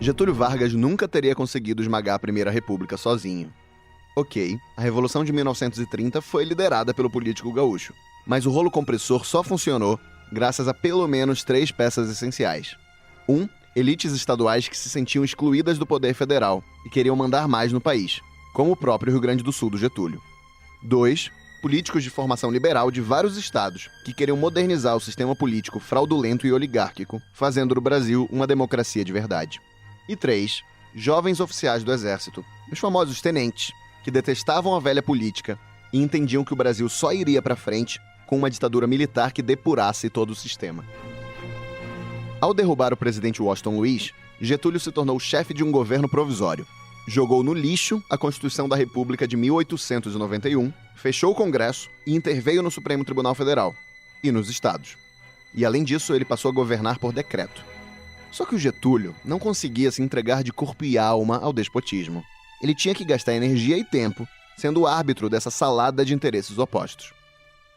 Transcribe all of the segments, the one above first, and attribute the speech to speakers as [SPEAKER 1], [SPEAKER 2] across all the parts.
[SPEAKER 1] Getúlio Vargas nunca teria conseguido esmagar a Primeira República sozinho. Ok, a Revolução de 1930 foi liderada pelo político gaúcho, mas o rolo compressor só funcionou graças a pelo menos 3 peças essenciais. 1. Elites estaduais que se sentiam excluídas do poder federal e queriam mandar mais no país, como o próprio Rio Grande do Sul do Getúlio. 2. Políticos de formação liberal de vários estados que queriam modernizar o sistema político fraudulento e oligárquico, fazendo do Brasil uma democracia de verdade. E 3. Jovens oficiais do Exército, os famosos tenentes, que detestavam a velha política e entendiam que o Brasil só iria para frente com uma ditadura militar que depurasse todo o sistema. Ao derrubar o presidente Washington Luiz, Getúlio se tornou chefe de um governo provisório. Jogou no lixo a Constituição da República de 1891, fechou o Congresso e interveio no Supremo Tribunal Federal e nos estados. E além disso, ele passou a governar por decreto. Só que o Getúlio não conseguia se entregar de corpo e alma ao despotismo. Ele tinha que gastar energia e tempo sendo o árbitro dessa salada de interesses opostos.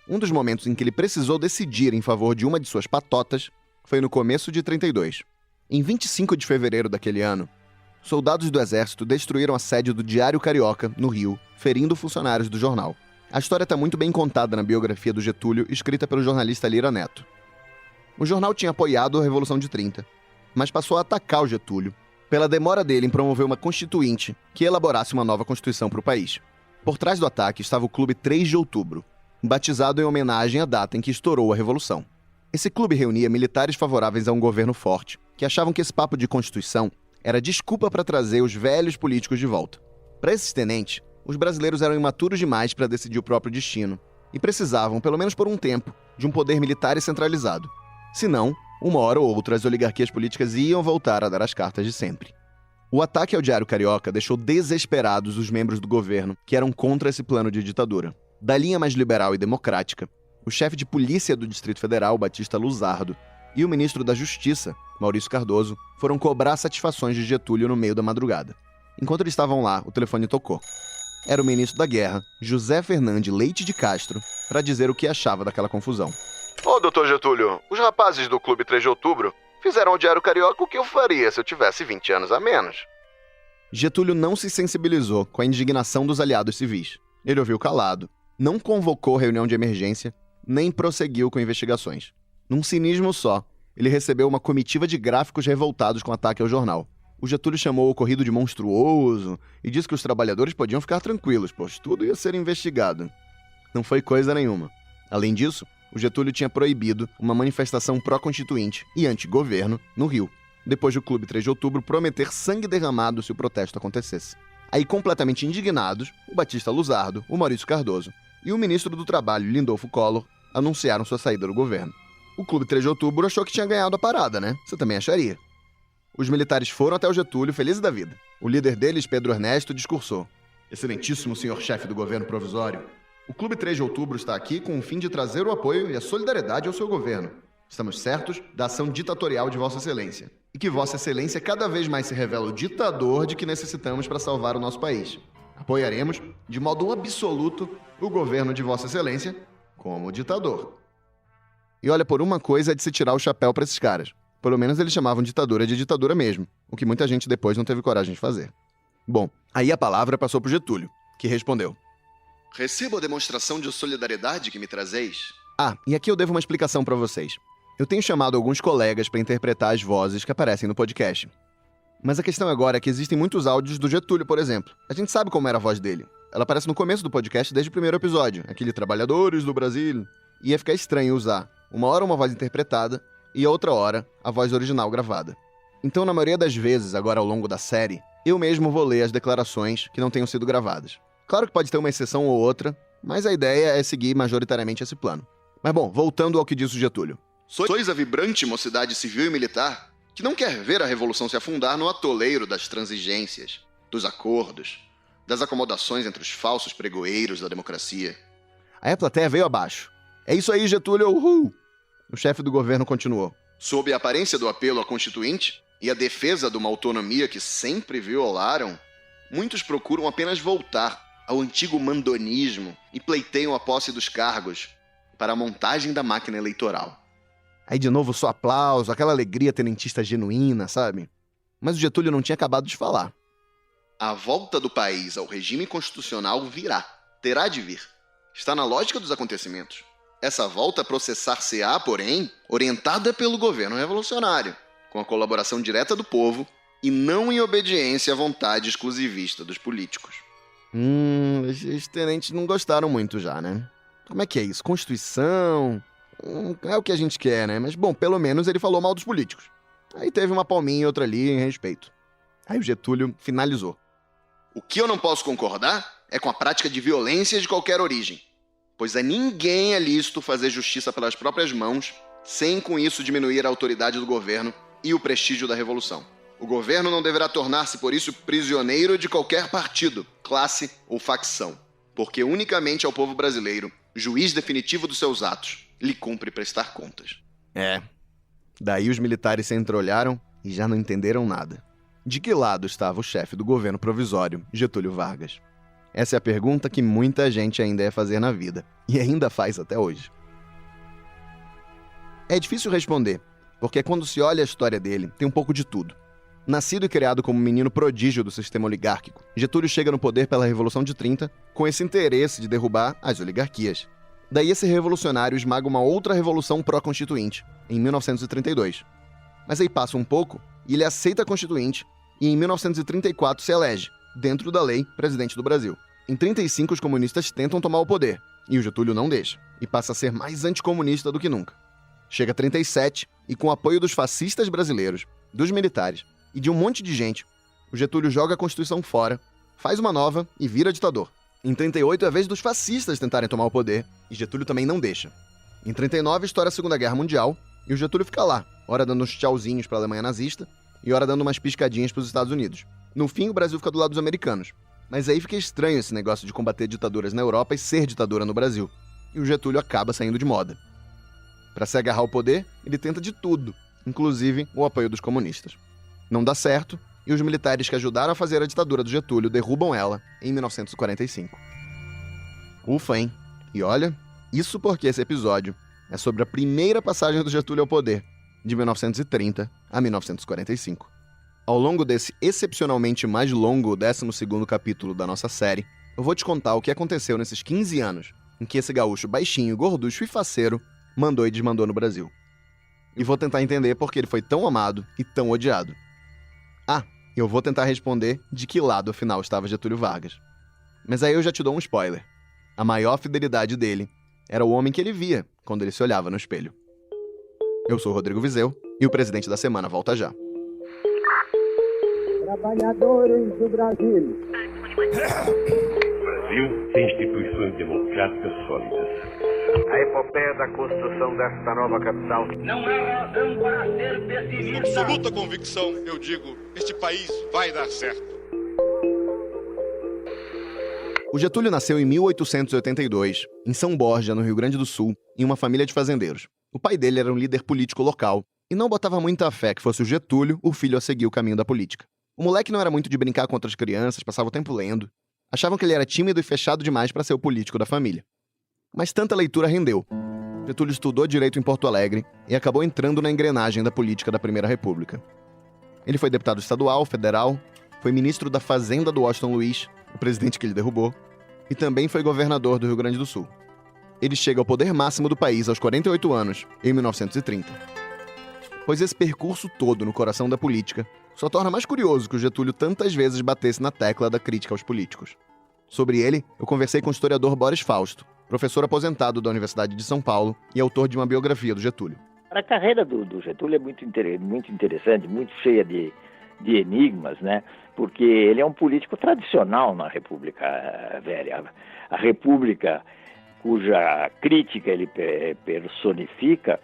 [SPEAKER 1] Um dos momentos em que ele precisou decidir em favor de uma de suas patotas foi no começo de 32. Em 25 de fevereiro daquele ano, soldados do Exército destruíram a sede do Diário Carioca, no Rio, ferindo funcionários do jornal. A história está muito bem contada na biografia do Getúlio, escrita pelo jornalista Lira Neto. O jornal tinha apoiado a Revolução de 30, mas passou a atacar o Getúlio pela demora dele em promover uma constituinte que elaborasse uma nova constituição para o país. Por trás do ataque estava o Clube 3 de Outubro, batizado em homenagem à data em que estourou a Revolução. Esse clube reunia militares favoráveis a um governo forte, que achavam que esse papo de Constituição era desculpa para trazer os velhos políticos de volta. Para esses tenentes, os brasileiros eram imaturos demais para decidir o próprio destino e precisavam, pelo menos por um tempo, de um poder militar e centralizado. Senão, uma hora ou outra, as oligarquias políticas iam voltar a dar as cartas de sempre. O ataque ao Diário Carioca deixou desesperados os membros do governo que eram contra esse plano de ditadura. Da linha mais liberal e democrática, o chefe de polícia do Distrito Federal, Batista Luzardo, e o ministro da Justiça, Maurício Cardoso, foram cobrar satisfações de Getúlio no meio da madrugada. Enquanto eles estavam lá, o telefone tocou. Era o ministro da Guerra, José Fernandes Leite de Castro, para dizer o que achava daquela confusão.
[SPEAKER 2] Ô, doutor Getúlio, os rapazes do Clube 3 de Outubro fizeram ao Diário Carioca o que eu faria se eu tivesse 20 anos a menos.
[SPEAKER 1] Getúlio não se sensibilizou com a indignação dos aliados civis. Ele ouviu calado, não convocou reunião de emergência, nem prosseguiu com investigações. Num cinismo só, ele recebeu uma comitiva de gráficos revoltados com o ataque ao jornal. O Getúlio chamou o ocorrido de monstruoso e disse que os trabalhadores podiam ficar tranquilos, pois tudo ia ser investigado. Não foi coisa nenhuma. Além disso, o Getúlio tinha proibido uma manifestação pró-constituinte e anti-governo no Rio, depois do Clube 3 de Outubro prometer sangue derramado se o protesto acontecesse. Aí, completamente indignados, o Batista Luzardo, o Maurício Cardoso e o ministro do Trabalho, Lindolfo Collor, anunciaram sua saída do governo. O Clube 3 de Outubro achou que tinha ganhado a parada, né? Você também acharia. Os militares foram até o Getúlio, felizes da vida. O líder deles, Pedro Ernesto, discursou. Excelentíssimo senhor-chefe do governo provisório, o Clube 3 de Outubro está aqui com o fim de trazer o apoio e a solidariedade ao seu governo. Estamos certos da ação ditatorial de Vossa Excelência. E que Vossa Excelência cada vez mais se revela o ditador de que necessitamos para salvar o nosso país. Apoiaremos, de modo absoluto, o governo de Vossa Excelência como ditador. E olha, por uma coisa é de se tirar o chapéu para esses caras. Pelo menos eles chamavam ditadura de ditadura mesmo, o que muita gente depois não teve coragem de fazer. Bom, aí a palavra passou para o Getúlio, que respondeu.
[SPEAKER 2] Recebo a demonstração de solidariedade que me trazeis.
[SPEAKER 1] Ah, e aqui eu devo uma explicação para vocês. Eu tenho chamado alguns colegas para interpretar as vozes que aparecem no podcast. Mas a questão agora é que existem muitos áudios do Getúlio, por exemplo. A gente sabe como era a voz dele. Ela aparece no começo do podcast desde o primeiro episódio, aquele Trabalhadores do Brasil. Ia ficar estranho usar uma hora uma voz interpretada e a outra hora a voz original gravada. Então, na maioria das vezes, agora ao longo da série, eu mesmo vou ler as declarações que não tenham sido gravadas. Claro que pode ter uma exceção ou outra, mas a ideia é seguir majoritariamente esse plano. Mas bom, voltando ao que disse o Getúlio.
[SPEAKER 2] Sois a vibrante mocidade civil e militar que não quer ver a revolução se afundar no atoleiro das transigências, dos acordos, das acomodações entre os falsos pregoeiros da democracia.
[SPEAKER 1] Aí a plateia veio abaixo. É isso aí, Getúlio, uhul! O chefe do governo continuou.
[SPEAKER 2] Sob a aparência do apelo à Constituinte e a defesa de uma autonomia que sempre violaram, muitos procuram apenas voltar ao antigo mandonismo e pleiteiam a posse dos cargos para a montagem da máquina eleitoral.
[SPEAKER 1] Aí de novo só aplauso, aquela alegria tenentista genuína, sabe? Mas o Getúlio não tinha acabado de falar.
[SPEAKER 2] A volta do país ao regime constitucional virá, terá de vir. Está na lógica dos acontecimentos. Essa volta processar-se-á, porém, orientada pelo governo revolucionário, com a colaboração direta do povo e não em obediência à vontade exclusivista dos políticos.
[SPEAKER 1] Os tenentes não gostaram muito já, né? Como é que é isso? Constituição? É o que a gente quer, né? Mas, bom, pelo menos ele falou mal dos políticos. Aí teve uma palminha e outra ali em respeito. Aí o Getúlio finalizou.
[SPEAKER 2] O que eu não posso concordar é com a prática de violência de qualquer origem, pois a ninguém é lícito fazer justiça pelas próprias mãos, sem com isso diminuir a autoridade do governo e o prestígio da revolução. O governo não deverá tornar-se, por isso, prisioneiro de qualquer partido, classe ou facção, porque unicamente ao povo brasileiro, juiz definitivo dos seus atos, lhe cumpre prestar contas.
[SPEAKER 1] Daí os militares se entreolharam e já não entenderam nada. De que lado estava o chefe do governo provisório, Getúlio Vargas? Essa é a pergunta que muita gente ainda ia fazer na vida, e ainda faz até hoje. É difícil responder, porque quando se olha a história dele, tem um pouco de tudo. Nascido e criado como menino prodígio do sistema oligárquico, Getúlio chega no poder pela Revolução de 30, com esse interesse de derrubar as oligarquias. Daí esse revolucionário esmaga uma outra revolução pró-constituinte, em 1932. Mas aí passa um pouco, e ele aceita a Constituinte, e em 1934 se elege, dentro da lei, presidente do Brasil. Em 35 os comunistas tentam tomar o poder, e o Getúlio não deixa, e passa a ser mais anticomunista do que nunca. Chega a 37, e com o apoio dos fascistas brasileiros, dos militares e de um monte de gente, o Getúlio joga a Constituição fora, faz uma nova e vira ditador. Em 38 é a vez dos fascistas tentarem tomar o poder, e Getúlio também não deixa. Em 39 estoura a Segunda Guerra Mundial, e o Getúlio fica lá, ora dando uns tchauzinhos para a Alemanha nazista, e ora dando umas piscadinhas para os Estados Unidos. No fim, o Brasil fica do lado dos americanos. Mas aí fica estranho esse negócio de combater ditaduras na Europa e ser ditadura no Brasil. E o Getúlio acaba saindo de moda. Para se agarrar ao poder, ele tenta de tudo, inclusive o apoio dos comunistas. Não dá certo, e os militares que ajudaram a fazer a ditadura do Getúlio derrubam ela em 1945. Ufa, hein? E olha, isso porque esse episódio é sobre a primeira passagem do Getúlio ao poder, de 1930 a 1945. Ao longo desse excepcionalmente mais longo 12º capítulo da nossa série, eu vou te contar o que aconteceu nesses 15 anos em que esse gaúcho baixinho, gorducho e faceiro mandou e desmandou no Brasil. E vou tentar entender por que ele foi tão amado e tão odiado. Eu vou tentar responder de que lado afinal estava Getúlio Vargas. Mas aí eu já te dou um spoiler. A maior fidelidade dele era o homem que ele via quando ele se olhava no espelho. Eu sou o Rodrigo Vizeu e o Presidente da Semana volta já.
[SPEAKER 3] Trabalhadores do Brasil.
[SPEAKER 4] O Brasil tem instituições democráticas sólidas.
[SPEAKER 5] A epopeia da construção desta nova capital.
[SPEAKER 6] Não há razão para ser pessimista.
[SPEAKER 7] Com absoluta convicção, eu digo, este país vai dar certo.
[SPEAKER 1] O Getúlio nasceu em 1882, em São Borja, no Rio Grande do Sul, em uma família de fazendeiros. O pai dele era um líder político local e não botava muita fé que fosse o Getúlio o filho a seguir o caminho da política. O moleque não era muito de brincar com outras crianças, passava o tempo lendo. Achavam que ele era tímido e fechado demais para ser o político da família. Mas tanta leitura rendeu. Getúlio estudou direito em Porto Alegre e acabou entrando na engrenagem da política da Primeira República. Ele foi deputado estadual, federal, foi ministro da Fazenda do Washington Luiz, o presidente que ele derrubou, e também foi governador do Rio Grande do Sul. Ele chega ao poder máximo do país aos 48 anos, em 1930. Pois esse percurso todo no coração da política só torna mais curioso que o Getúlio tantas vezes batesse na tecla da crítica aos políticos. Sobre ele, eu conversei com o historiador Boris Fausto, professor aposentado da Universidade de São Paulo e autor de uma biografia do Getúlio.
[SPEAKER 8] A carreira do Getúlio é muito interessante, muito cheia de enigmas, né? Porque ele é um político tradicional na República Velha. A República cuja crítica ele personifica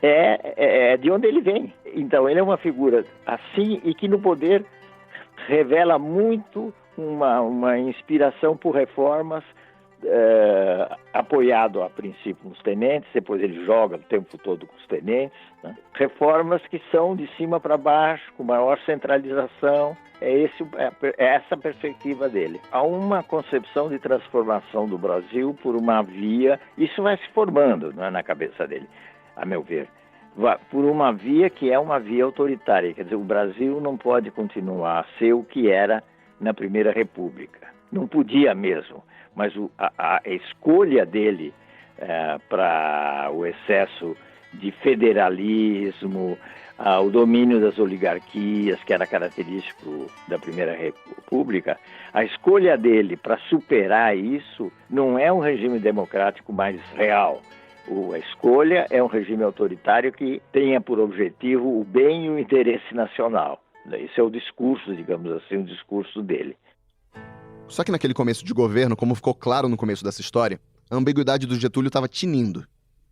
[SPEAKER 8] é de onde ele vem. Então ele é uma figura assim e que no poder revela muito uma inspiração por reformas, apoiado a princípio nos tenentes, depois ele joga o tempo todo com os tenentes, né? Reformas que são de cima para baixo, com maior centralização. É essa a perspectiva dele. Há uma concepção de transformação do Brasil por uma via, isso vai se formando, né, na cabeça dele, a meu ver. por uma via que é uma via autoritária. Quer dizer, o Brasil não pode continuar a ser o que era na Primeira República. Não podia mesmo, mas a escolha dele para o excesso de federalismo, o domínio das oligarquias, que era característico da Primeira República, a escolha dele para superar isso não é um regime democrático mais real. A escolha é um regime autoritário que tenha por objetivo o bem e o interesse nacional. Esse é o discurso, digamos assim, o discurso dele.
[SPEAKER 1] Só que naquele começo de governo, como ficou claro no começo dessa história, a ambiguidade do Getúlio estava tinindo.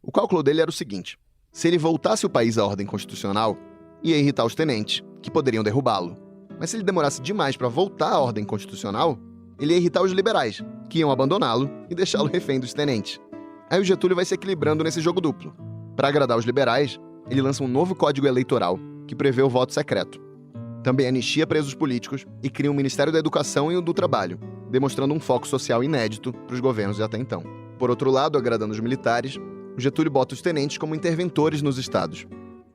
[SPEAKER 1] O cálculo dele era o seguinte: se ele voltasse o país à ordem constitucional, ia irritar os tenentes, que poderiam derrubá-lo. Mas se ele demorasse demais para voltar à ordem constitucional, ele ia irritar os liberais, que iam abandoná-lo e deixá-lo refém dos tenentes. Aí o Getúlio vai se equilibrando nesse jogo duplo. Para agradar os liberais, ele lança um novo código eleitoral que prevê o voto secreto. Também anistia presos políticos e cria um Ministério da Educação e o do Trabalho, demonstrando um foco social inédito para os governos de até então. Por outro lado, agradando os militares, o Getúlio bota os tenentes como interventores nos estados.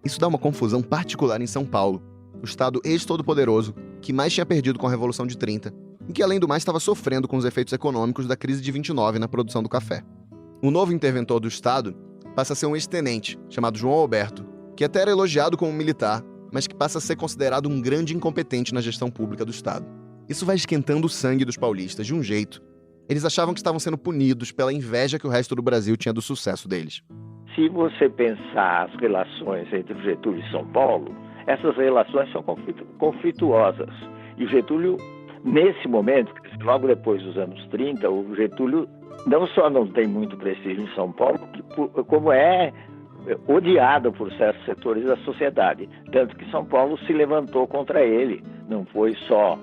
[SPEAKER 1] Isso dá uma confusão particular em São Paulo, o estado ex-todo-poderoso que mais tinha perdido com a Revolução de 30 e que, além do mais, estava sofrendo com os efeitos econômicos da crise de 29 na produção do café. O novo interventor do Estado passa a ser um ex-tenente, chamado João Alberto, que até era elogiado como militar, mas que passa a ser considerado um grande incompetente na gestão pública do Estado. Isso vai esquentando o sangue dos paulistas de um jeito. Eles achavam que estavam sendo punidos pela inveja que o resto do Brasil tinha do sucesso deles.
[SPEAKER 8] Se você pensar as relações entre o Getúlio e São Paulo, essas relações são conflituosas. E o Getúlio, nesse momento, logo depois dos anos 30, o Getúlio não só não tem muito prestígio em São Paulo, como é odiado por certos setores da sociedade. Tanto que São Paulo se levantou contra ele. Não foi só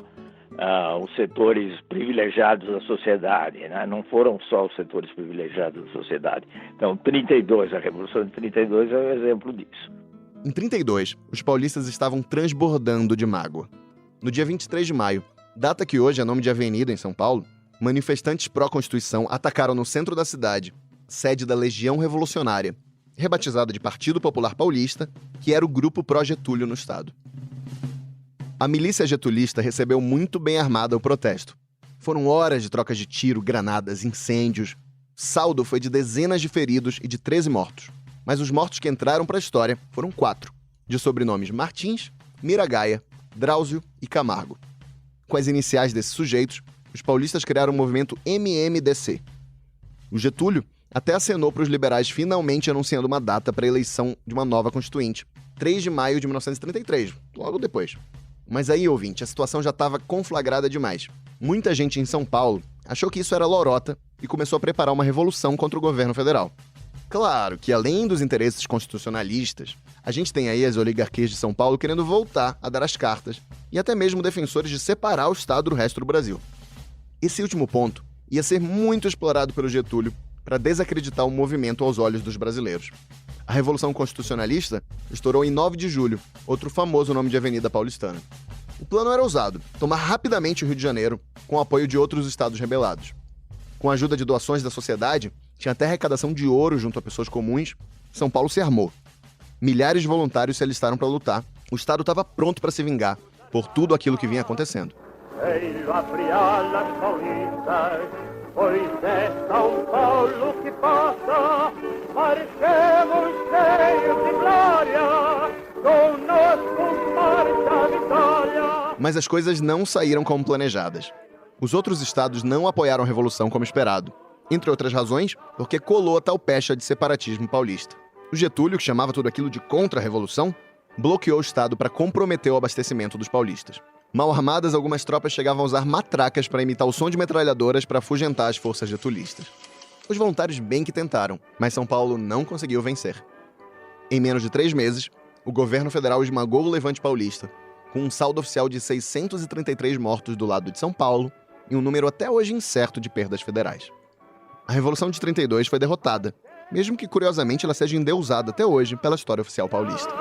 [SPEAKER 8] os setores privilegiados da sociedade, né? Não foram só os setores privilegiados da sociedade. Então, 32, a Revolução de 32 é um exemplo disso.
[SPEAKER 1] Em 32, os paulistas estavam transbordando de mágoa. No dia 23 de maio, data que hoje é nome de avenida em São Paulo, manifestantes pró-Constituição atacaram no centro da cidade, sede da Legião Revolucionária, rebatizada de Partido Popular Paulista, que era o grupo pró-Getúlio no estado. A milícia getulista recebeu muito bem armada o protesto. Foram horas de trocas de tiro, granadas, incêndios. Saldo foi de dezenas de feridos e de 13 mortos. Mas os mortos que entraram para a história foram 4, de sobrenomes Martins, Miragaia, Drauzio e Camargo. Com as iniciais desses sujeitos, os paulistas criaram o movimento MMDC. O Getúlio até acenou para os liberais finalmente anunciando uma data para a eleição de uma nova Constituinte, 3 de maio de 1933, logo depois. Mas aí, ouvinte, a situação já estava conflagrada demais. Muita gente em São Paulo achou que isso era lorota e começou a preparar uma revolução contra o governo federal. Claro que, além dos interesses constitucionalistas, a gente tem aí as oligarquias de São Paulo querendo voltar a dar as cartas e até mesmo defensores de separar o Estado do resto do Brasil. Esse último ponto ia ser muito explorado pelo Getúlio para desacreditar o movimento aos olhos dos brasileiros. A Revolução Constitucionalista estourou em 9 de julho, outro famoso nome de avenida paulistana. O plano era ousado, tomar rapidamente o Rio de Janeiro, com o apoio de outros estados rebelados. Com a ajuda de doações da sociedade, tinha até arrecadação de ouro junto a pessoas comuns, São Paulo se armou. Milhares de voluntários se alistaram para lutar. O Estado estava pronto para se vingar por tudo aquilo que vinha acontecendo.
[SPEAKER 3] Veio abriar as paulistas, pois é São Paulo que passa, marchemos cheios de glória, conosco marcha a vitória.
[SPEAKER 1] Mas as coisas não saíram como planejadas. Os outros estados não apoiaram a Revolução como esperado. Entre outras razões, porque colou a tal pecha de separatismo paulista. O Getúlio, que chamava tudo aquilo de contra-revolução, bloqueou o Estado para comprometer o abastecimento dos paulistas. Mal armadas, algumas tropas chegavam a usar matracas para imitar o som de metralhadoras para afugentar as forças getulistas. Os voluntários bem que tentaram, mas São Paulo não conseguiu vencer. Em menos de 3 meses, o governo federal esmagou o levante paulista, com um saldo oficial de 633 mortos do lado de São Paulo e um número até hoje incerto de perdas federais. A Revolução de 32 foi derrotada, mesmo que, curiosamente, ela seja endeusada até hoje pela história oficial paulista.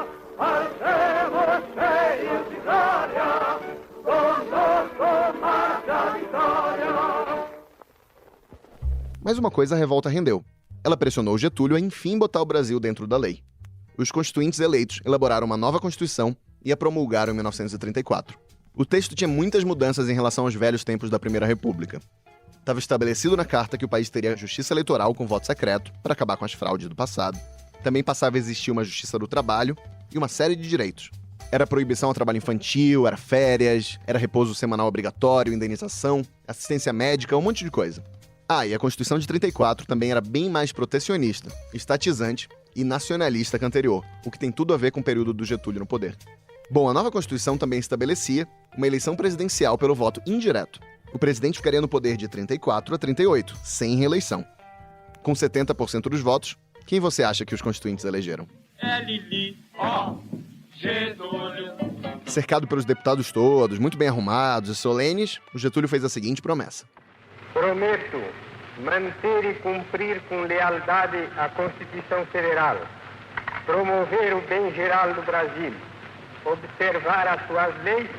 [SPEAKER 1] Mas uma coisa a revolta rendeu. Ela pressionou Getúlio a enfim botar o Brasil dentro da lei. os constituintes eleitos elaboraram uma nova Constituição e a promulgaram em 1934. O texto tinha muitas mudanças em relação aos velhos tempos da Primeira República. Estava estabelecido na carta que o país teria justiça eleitoral com voto secreto para acabar com as fraudes do passado. Também passava a existir uma justiça do trabalho e uma série de direitos. Era proibição ao trabalho infantil, era férias, era repouso semanal obrigatório, indenização, assistência médica, um monte de coisa. E a Constituição de 34 também era bem mais protecionista, estatizante e nacionalista que a anterior, o que tem tudo a ver com o período do Getúlio no poder. Bom, a nova Constituição também estabelecia uma eleição presidencial pelo voto indireto. O presidente ficaria no poder de 34 a 38, sem reeleição. Com 70% dos votos, quem você acha que os constituintes elegeram?
[SPEAKER 3] Getúlio.
[SPEAKER 1] Cercado pelos deputados todos, muito bem arrumados e solenes, o Getúlio fez a seguinte promessa.
[SPEAKER 5] Prometo manter e cumprir com lealdade a Constituição Federal, promover o bem geral do Brasil, observar as suas leis,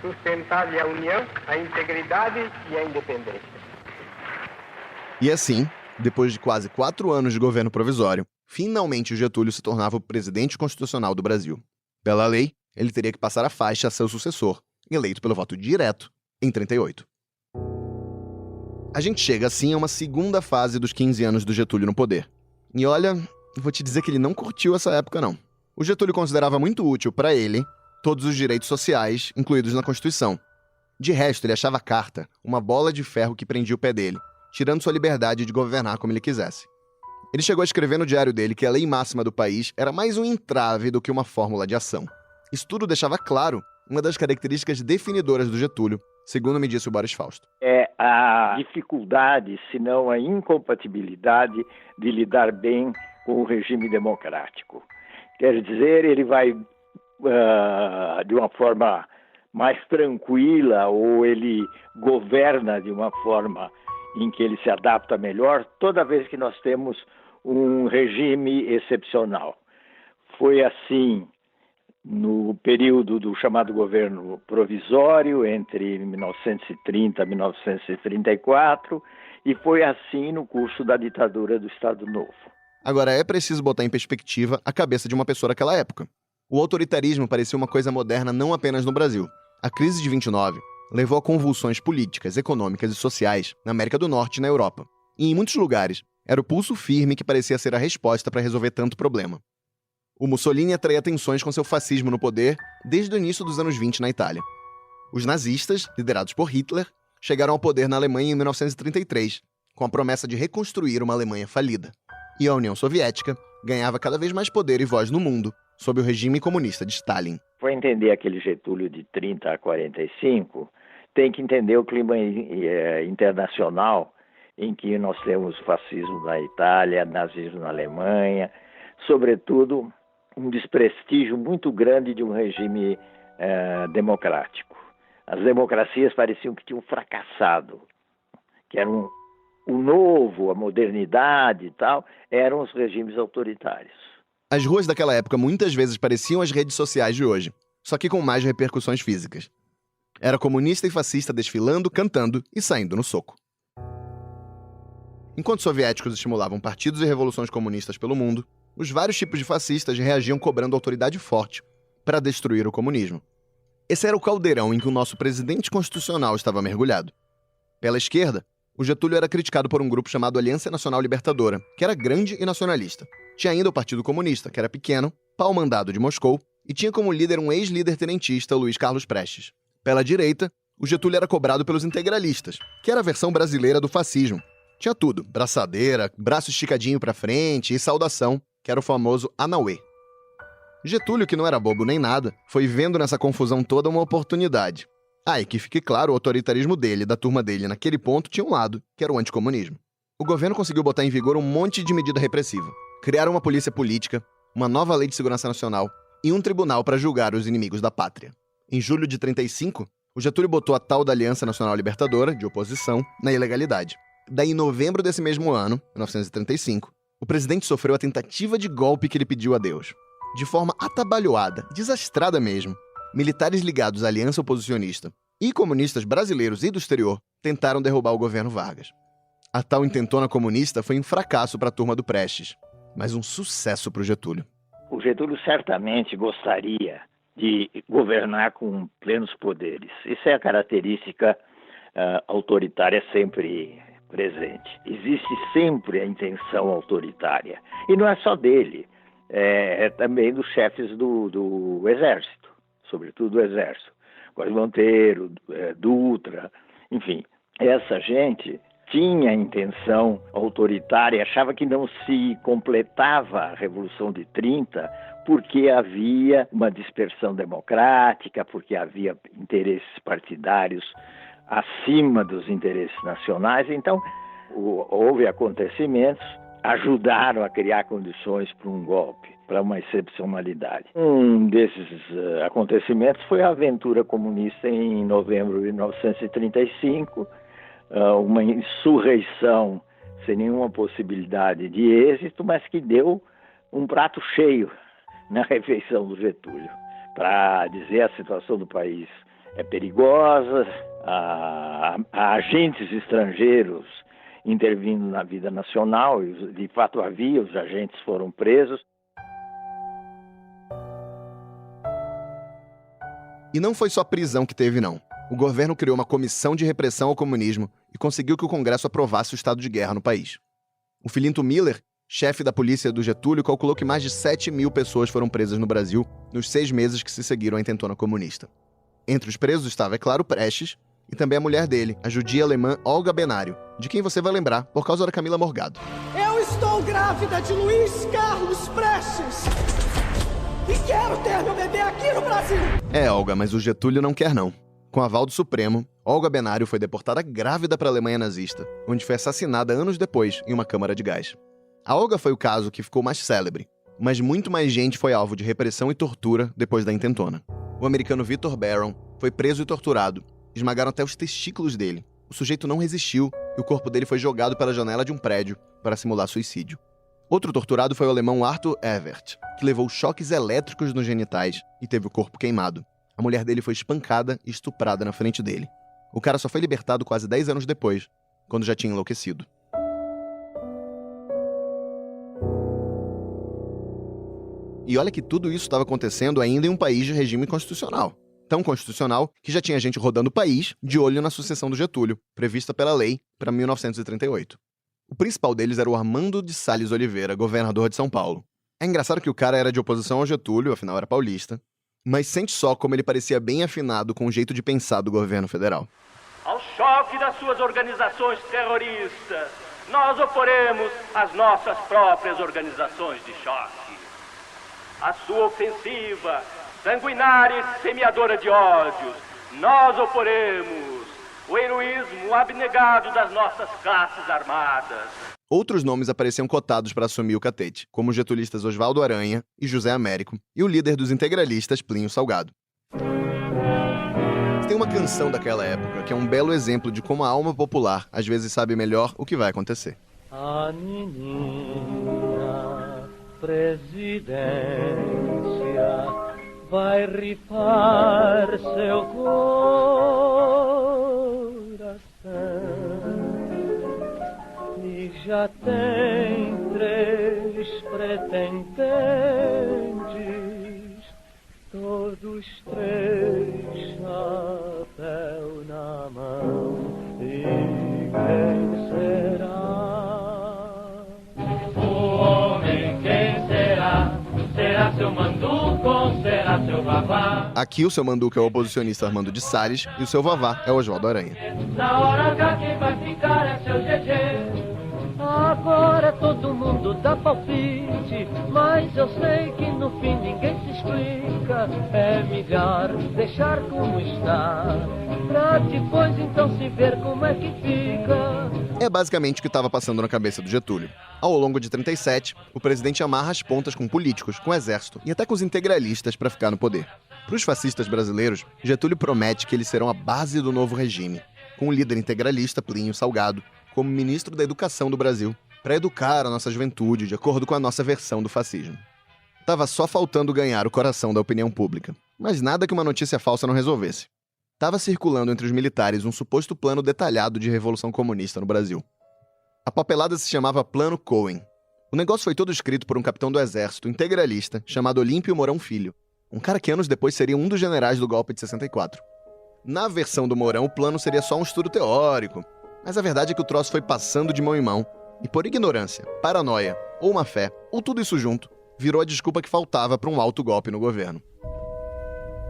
[SPEAKER 5] sustentar-lhe a união, a integridade e a independência.
[SPEAKER 1] E assim, depois de quase 4 anos de governo provisório, finalmente o Getúlio se tornava o presidente constitucional do Brasil. Pela lei, ele teria que passar a faixa a seu sucessor, eleito pelo voto direto, em 38. A gente chega assim a uma segunda fase dos 15 anos do Getúlio no poder. E olha, vou te dizer que ele não curtiu essa época não. O Getúlio considerava muito útil para ele todos os direitos sociais incluídos na Constituição. De resto, ele achava a carta uma bola de ferro que prendia o pé dele, tirando sua liberdade de governar como ele quisesse. Ele chegou a escrever no diário dele que a lei máxima do país era mais um entrave do que uma fórmula de ação. Isso tudo deixava claro uma das características definidoras do Getúlio, segundo me disse o Boris Fausto.
[SPEAKER 8] É a dificuldade, se não a incompatibilidade de lidar bem com o regime democrático. Quer dizer, ele vai de uma forma mais tranquila ou ele governa de uma forma em que ele se adapta melhor toda vez que nós temos um regime excepcional. Foi assim no período do chamado governo provisório, entre 1930 e 1934, e foi assim no curso da ditadura do Estado Novo.
[SPEAKER 1] Agora, é preciso botar em perspectiva a cabeça de uma pessoa daquela época. O autoritarismo parecia uma coisa moderna não apenas no Brasil. A crise de 29 levou a convulsões políticas, econômicas e sociais na América do Norte e na Europa. E em muitos lugares, era o pulso firme que parecia ser a resposta para resolver tanto problema. O Mussolini atraía tensões com seu fascismo no poder desde o início dos anos 20 na Itália. Os nazistas, liderados por Hitler, chegaram ao poder na Alemanha em 1933, com a promessa de reconstruir uma Alemanha falida. E a União Soviética ganhava cada vez mais poder e voz no mundo, sob o regime comunista de Stalin.
[SPEAKER 8] Para entender aquele Getúlio de 30 a 45, tem que entender o clima internacional em que nós temos fascismo na Itália, nazismo na Alemanha, sobretudo um desprestígio muito grande de um regime democrático. As democracias pareciam que tinham fracassado, que eram o novo, a modernidade e tal, eram os regimes autoritários.
[SPEAKER 1] As ruas daquela época muitas vezes pareciam as redes sociais de hoje, só que com mais repercussões físicas. Era comunista e fascista desfilando, cantando e saindo no soco. Enquanto soviéticos estimulavam partidos e revoluções comunistas pelo mundo, os vários tipos de fascistas reagiam cobrando autoridade forte para destruir o comunismo. Esse era o caldeirão em que o nosso presidente constitucional estava mergulhado. Pela esquerda, o Getúlio era criticado por um grupo chamado Aliança Nacional Libertadora, que era grande e nacionalista. Tinha ainda o Partido Comunista, que era pequeno, pau-mandado de Moscou, e tinha como líder um ex-líder tenentista, Luiz Carlos Prestes. Pela direita, o Getúlio era cobrado pelos integralistas, que era a versão brasileira do fascismo. Tinha tudo, braçadeira, braço esticadinho pra frente e saudação, que era o famoso Anauê. Getúlio, que não era bobo nem nada, foi vendo nessa confusão toda uma oportunidade. E que fique claro, o autoritarismo dele e da turma dele naquele ponto tinha um lado, que era o anticomunismo. O governo conseguiu botar em vigor um monte de medida repressiva. Criaram uma polícia política, uma nova lei de segurança nacional e um tribunal para julgar os inimigos da pátria. Em julho de 35, o Getúlio botou a tal da Aliança Nacional Libertadora, de oposição, na ilegalidade. Daí, em novembro desse mesmo ano, 1935, o presidente sofreu a tentativa de golpe que ele pediu a Deus. De forma atabalhoada, desastrada mesmo, militares ligados à aliança oposicionista e comunistas brasileiros e do exterior tentaram derrubar o governo Vargas. A tal intentona comunista foi um fracasso para a turma do Prestes, mas um sucesso para o Getúlio.
[SPEAKER 8] O Getúlio certamente gostaria de governar com plenos poderes. Isso é a característica autoritária sempre presente. Existe sempre a intenção autoritária. E não é só dele, é também dos chefes do Exército, sobretudo do Exército. Góes Monteiro, Dutra, enfim. Essa gente tinha intenção autoritária, achava que não se completava a Revolução de 30 porque havia uma dispersão democrática, porque havia interesses partidários acima dos interesses nacionais. Então, houve acontecimentos, ajudaram a criar condições para um golpe, para uma excepcionalidade. Um desses acontecimentos foi a aventura comunista em novembro de 1935, uma insurreição sem nenhuma possibilidade de êxito, mas que deu um prato cheio na refeição do Getúlio, para dizer a situação do país é perigosa, há agentes estrangeiros intervindo na vida nacional, e de fato havia, os agentes foram presos.
[SPEAKER 1] E não foi só prisão que teve, não. O governo criou uma comissão de repressão ao comunismo e conseguiu que o Congresso aprovasse o estado de guerra no país. O Filinto Miller, chefe da polícia do Getúlio, calculou que mais de 7.000 pessoas foram presas no Brasil nos 6 meses que se seguiram à intentona comunista. Entre os presos estava, é claro, Prestes e também a mulher dele, a judia alemã Olga Benário, de quem você vai lembrar por causa da Camila Morgado.
[SPEAKER 9] Eu estou grávida de Luiz Carlos Prestes e quero ter meu bebê aqui no Brasil.
[SPEAKER 1] Olga, mas o Getúlio não quer não. Com aval do Supremo, Olga Benário foi deportada grávida para a Alemanha nazista, onde foi assassinada anos depois em uma câmara de gás. A Olga foi o caso que ficou mais célebre, mas muito mais gente foi alvo de repressão e tortura depois da intentona. O americano Victor Barron foi preso e torturado. Esmagaram até os testículos dele. O sujeito não resistiu e o corpo dele foi jogado pela janela de um prédio para simular suicídio. Outro torturado foi o alemão Arthur Evert, que levou choques elétricos nos genitais e teve o corpo queimado. A mulher dele foi espancada e estuprada na frente dele. O cara só foi libertado quase 10 anos depois, quando já tinha enlouquecido. E olha que tudo isso estava acontecendo ainda em um país de regime constitucional. Tão constitucional que já tinha gente rodando o país de olho na sucessão do Getúlio, prevista pela lei para 1938. O principal deles era o Armando de Salles Oliveira, governador de São Paulo. É engraçado que o cara era de oposição ao Getúlio, afinal era paulista, mas sente só como ele parecia bem afinado com o jeito de pensar do governo federal.
[SPEAKER 6] Ao choque das suas organizações terroristas, nós oporemos as nossas próprias organizações de choque. A sua ofensiva, sanguinária e semeadora de ódios, nós oporemos o heroísmo abnegado das nossas classes armadas.
[SPEAKER 1] Outros nomes apareciam cotados para assumir o catete, como os getulistas Oswaldo Aranha e José Américo, e o líder dos integralistas, Plínio Salgado. Tem uma canção daquela época que é um belo exemplo de como a alma popular às vezes sabe melhor o que vai acontecer.
[SPEAKER 3] A menina presidência vai rifar seu coração e já tem 3 pretendentes, todos 3 chapéu na mão. E quem será? O homem quem será? Será seu manduco, será seu vavá?
[SPEAKER 1] Aqui o seu manduco é o oposicionista Armando de Salles e o seu vavá é o Oswaldo Aranha.
[SPEAKER 3] Na hora H quem vai ficar é seu GG. Agora todo mundo dá palpite, mas eu sei que no fim ninguém se explica. É melhor deixar como está, pra depois então se ver como é que fica.
[SPEAKER 1] É basicamente o que estava passando na cabeça do Getúlio. Ao longo de 37, o presidente amarra as pontas com políticos, com o exército e até com os integralistas para ficar no poder. Para os fascistas brasileiros, Getúlio promete que eles serão a base do novo regime, com o líder integralista Plínio Salgado como ministro da Educação do Brasil, para educar a nossa juventude de acordo com a nossa versão do fascismo. Tava só faltando ganhar o coração da opinião pública, mas nada que uma notícia falsa não resolvesse. Tava circulando entre os militares um suposto plano detalhado de revolução comunista no Brasil. A papelada se chamava Plano Cohen. O negócio foi todo escrito por um capitão do exército integralista chamado Olímpio Mourão Filho, um cara que anos depois seria um dos generais do golpe de 64. Na versão do Mourão, o plano seria só um estudo teórico, mas a verdade é que o troço foi passando de mão em mão, e por ignorância, paranoia, ou má fé, ou tudo isso junto, virou a desculpa que faltava para um alto golpe no governo.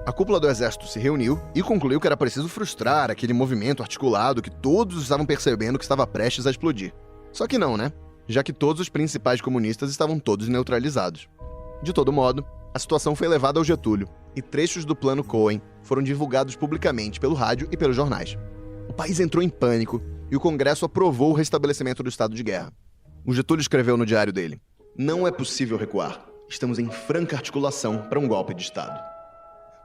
[SPEAKER 1] A cúpula do exército se reuniu e concluiu que era preciso frustrar aquele movimento articulado que todos estavam percebendo que estava prestes a explodir. Só que não, né? Já que todos os principais comunistas estavam todos neutralizados. De todo modo, a situação foi levada ao Getúlio, e trechos do plano Cohen foram divulgados publicamente pelo rádio e pelos jornais. O país entrou em pânico e o Congresso aprovou o restabelecimento do estado de guerra. O Getúlio escreveu no diário dele: "Não é possível recuar. Estamos em franca articulação para um golpe de Estado."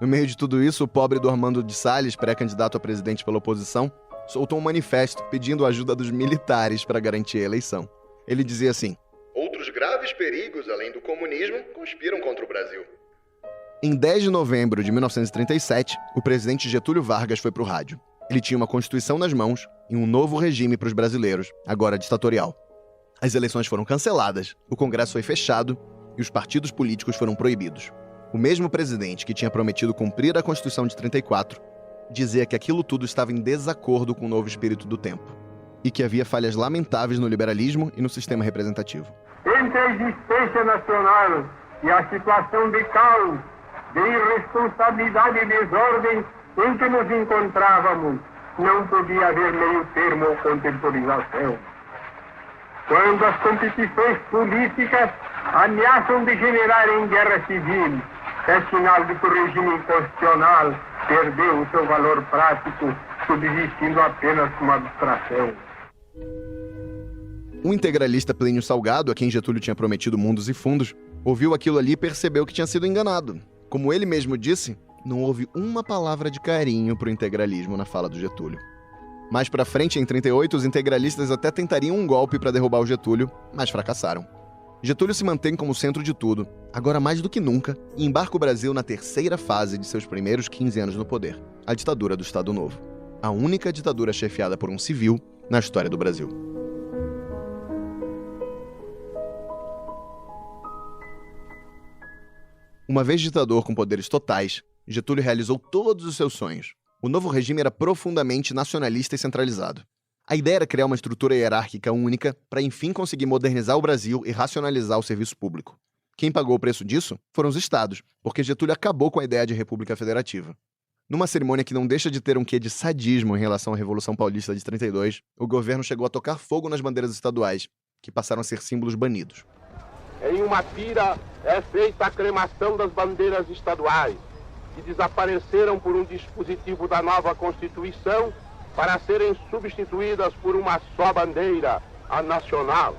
[SPEAKER 1] No meio de tudo isso, o pobre do Armando de Salles, pré-candidato a presidente pela oposição, soltou um manifesto pedindo a ajuda dos militares para garantir a eleição. Ele dizia assim:
[SPEAKER 2] "Outros graves perigos, além do comunismo, conspiram contra o Brasil."
[SPEAKER 1] Em 10 de novembro de 1937, o presidente Getúlio Vargas foi para o rádio. Ele tinha uma Constituição nas mãos e um novo regime para os brasileiros, agora ditatorial. As eleições foram canceladas, o Congresso foi fechado e os partidos políticos foram proibidos. O mesmo presidente que tinha prometido cumprir a Constituição de 34 dizia que aquilo tudo estava em desacordo com o novo espírito do tempo e que havia falhas lamentáveis no liberalismo e no sistema representativo.
[SPEAKER 5] Entre a existência nacional e a situação de caos, de irresponsabilidade e desordem em que nos encontrávamos, não podia haver meio termo ou contemporização. Quando as competições políticas ameaçam degenerar em guerra civil, é sinal de que o regime constitucional perdeu o seu valor prático, subsistindo apenas como abstração.
[SPEAKER 1] O integralista Plínio Salgado, a quem Getúlio tinha prometido mundos e fundos, ouviu aquilo ali e percebeu que tinha sido enganado. Como ele mesmo disse, não houve uma palavra de carinho pro integralismo na fala do Getúlio. Mais pra frente, em 38, os integralistas até tentariam um golpe para derrubar o Getúlio, mas fracassaram. Getúlio se mantém como centro de tudo, agora mais do que nunca, e embarca o Brasil na terceira fase de seus primeiros 15 anos no poder, a ditadura do Estado Novo. A única ditadura chefiada por um civil na história do Brasil. Uma vez ditador com poderes totais, Getúlio realizou todos os seus sonhos. O novo regime era profundamente nacionalista e centralizado. A ideia era criar uma estrutura hierárquica única para, enfim, conseguir modernizar o Brasil e racionalizar o serviço público. Quem pagou o preço disso foram os estados, porque Getúlio acabou com a ideia de república federativa. Numa cerimônia que não deixa de ter um quê de sadismo em relação à Revolução Paulista de 32, o governo chegou a tocar fogo nas bandeiras estaduais, que passaram a ser símbolos banidos.
[SPEAKER 10] Em uma pira é feita a cremação das bandeiras estaduais, que desapareceram por um dispositivo da nova Constituição para serem substituídas por uma só bandeira, a nacional.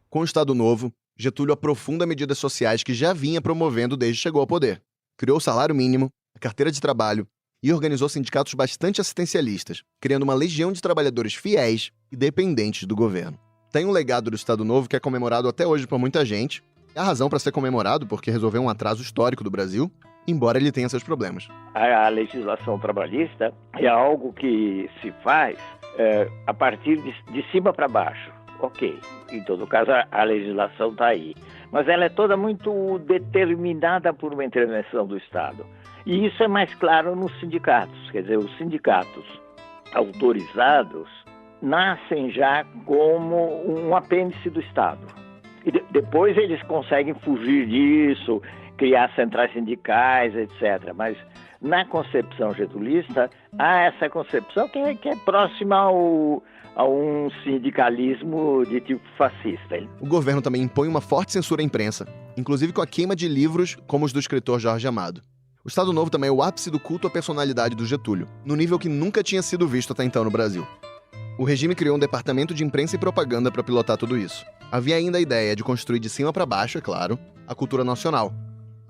[SPEAKER 1] Com o Estado Novo, Getúlio aprofunda medidas sociais que já vinha promovendo desde que chegou ao poder. Criou o salário mínimo, a carteira de trabalho e organizou sindicatos bastante assistencialistas, criando uma legião de trabalhadores fiéis e dependentes do governo. Tem um legado do Estado Novo que é comemorado até hoje por muita gente. É a razão para ser comemorado porque resolveu um atraso histórico do Brasil, embora ele tenha seus problemas.
[SPEAKER 8] A legislação trabalhista é algo que se faz a partir de cima para baixo. Ok, em todo caso a legislação está aí. Mas ela é toda muito determinada por uma intervenção do Estado. E isso é mais claro nos sindicatos. Quer dizer, os sindicatos autorizados nascem já como um apêndice do Estado. E depois eles conseguem fugir disso, criar centrais sindicais, etc. Mas na concepção getulista, há essa concepção que é próxima a um sindicalismo de tipo fascista.
[SPEAKER 1] O governo também impõe uma forte censura à imprensa, inclusive com a queima de livros como os do escritor Jorge Amado. O Estado Novo também é o ápice do culto à personalidade do Getúlio, no nível que nunca tinha sido visto até então no Brasil. O regime criou um departamento de imprensa e propaganda para pilotar tudo isso. Havia ainda a ideia de construir de cima para baixo, é claro, a cultura nacional.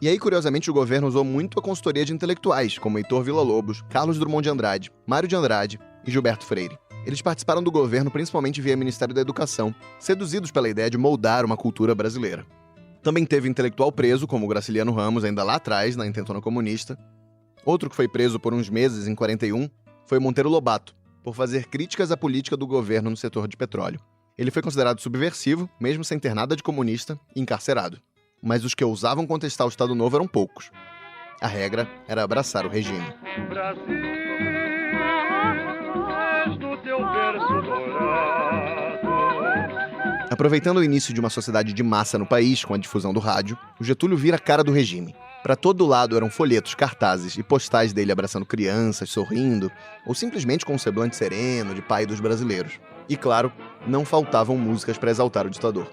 [SPEAKER 1] E aí, curiosamente, o governo usou muito a consultoria de intelectuais, como Heitor Villa-Lobos, Carlos Drummond de Andrade, Mário de Andrade e Gilberto Freire. Eles participaram do governo principalmente via Ministério da Educação, seduzidos pela ideia de moldar uma cultura brasileira. Também teve intelectual preso, como Graciliano Ramos, ainda lá atrás, na intentona comunista. Outro que foi preso por uns meses, em 41, foi Monteiro Lobato, por fazer críticas à política do governo no setor de petróleo. Ele foi considerado subversivo, mesmo sem ter nada de comunista, e encarcerado. Mas os que ousavam contestar o Estado Novo eram poucos. A regra era abraçar o regime.
[SPEAKER 3] Brasil, do teu verso dourado.
[SPEAKER 1] Aproveitando o início de uma sociedade de massa no país, com a difusão do rádio, o Getúlio vira a cara do regime. Para todo lado eram folhetos, cartazes e postais dele abraçando crianças, sorrindo, ou simplesmente com um semblante sereno de pai dos brasileiros. E claro, não faltavam músicas para exaltar o ditador.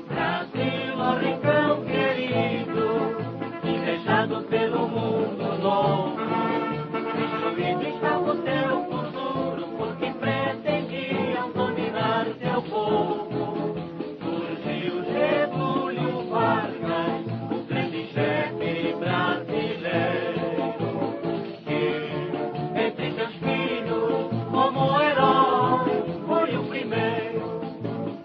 [SPEAKER 3] Brasil, ó rincão querido, invejado pelo mundo novo, destruído estava o teu futuro, porque pretendiam dominar teu povo. Surgiu Getúlio Vargas, o grande chefe brasileiro, que entre seus filhos, como herói, foi o primeiro.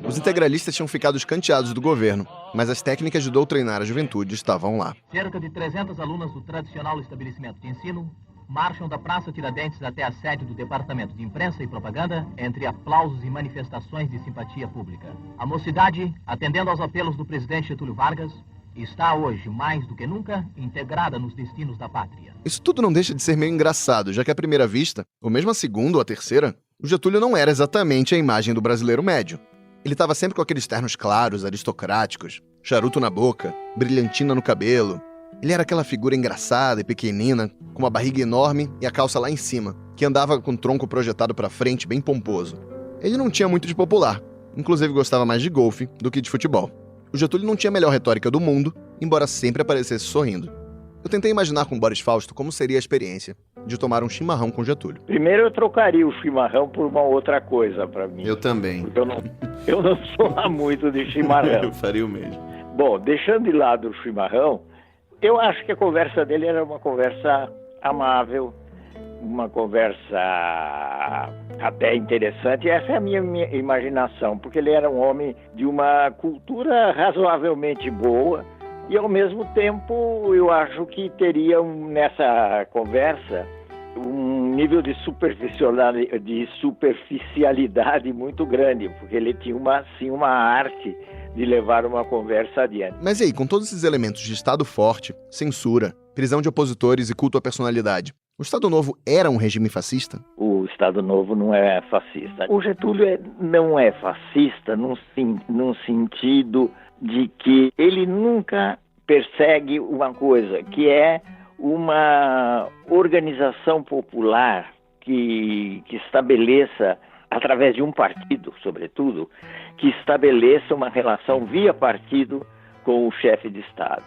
[SPEAKER 1] Os integralistas tinham ficado escanteados do governo, mas as técnicas de doutrinar a juventude estavam lá.
[SPEAKER 11] Cerca de 300 alunas do tradicional estabelecimento de ensino marcham da Praça Tiradentes até a sede do Departamento de Imprensa e Propaganda, entre aplausos e manifestações de simpatia pública. A mocidade, atendendo aos apelos do presidente Getúlio Vargas, está hoje, mais do que nunca, integrada nos destinos da pátria.
[SPEAKER 1] Isso tudo não deixa de ser meio engraçado, já que à primeira vista, ou mesmo à segunda ou à terceira, o Getúlio não era exatamente a imagem do brasileiro médio. Ele estava sempre com aqueles ternos claros, aristocráticos, charuto na boca, brilhantina no cabelo. Ele era aquela figura engraçada e pequenina, com uma barriga enorme e a calça lá em cima, que andava com o tronco projetado para frente, bem pomposo. Ele não tinha muito de popular, inclusive gostava mais de golfe do que de futebol. O Getúlio não tinha a melhor retórica do mundo, embora sempre aparecesse sorrindo. Eu tentei imaginar com Boris Fausto como seria a experiência de tomar um chimarrão com Getúlio.
[SPEAKER 8] Primeiro eu trocaria o chimarrão por uma outra coisa para mim.
[SPEAKER 12] Eu também.
[SPEAKER 8] Eu não sou lá muito de chimarrão.
[SPEAKER 12] Eu faria o mesmo.
[SPEAKER 8] Bom, deixando de lado o chimarrão, eu acho que a conversa dele era uma conversa amável, uma conversa até interessante. Essa é a minha imaginação, porque ele era um homem de uma cultura razoavelmente boa e, ao mesmo tempo, eu acho que teria nessa conversa um nível de superficialidade muito grande, porque ele tinha uma arte de levar uma conversa adiante.
[SPEAKER 1] Mas e aí, com todos esses elementos de Estado forte, censura, prisão de opositores e culto à personalidade, o Estado Novo era um regime fascista?
[SPEAKER 8] O Estado Novo não é fascista. O Getúlio não é fascista num sentido de que ele nunca persegue uma coisa, que é uma organização popular que estabeleça, através de um partido, sobretudo, que estabeleça uma relação via partido com o chefe de Estado.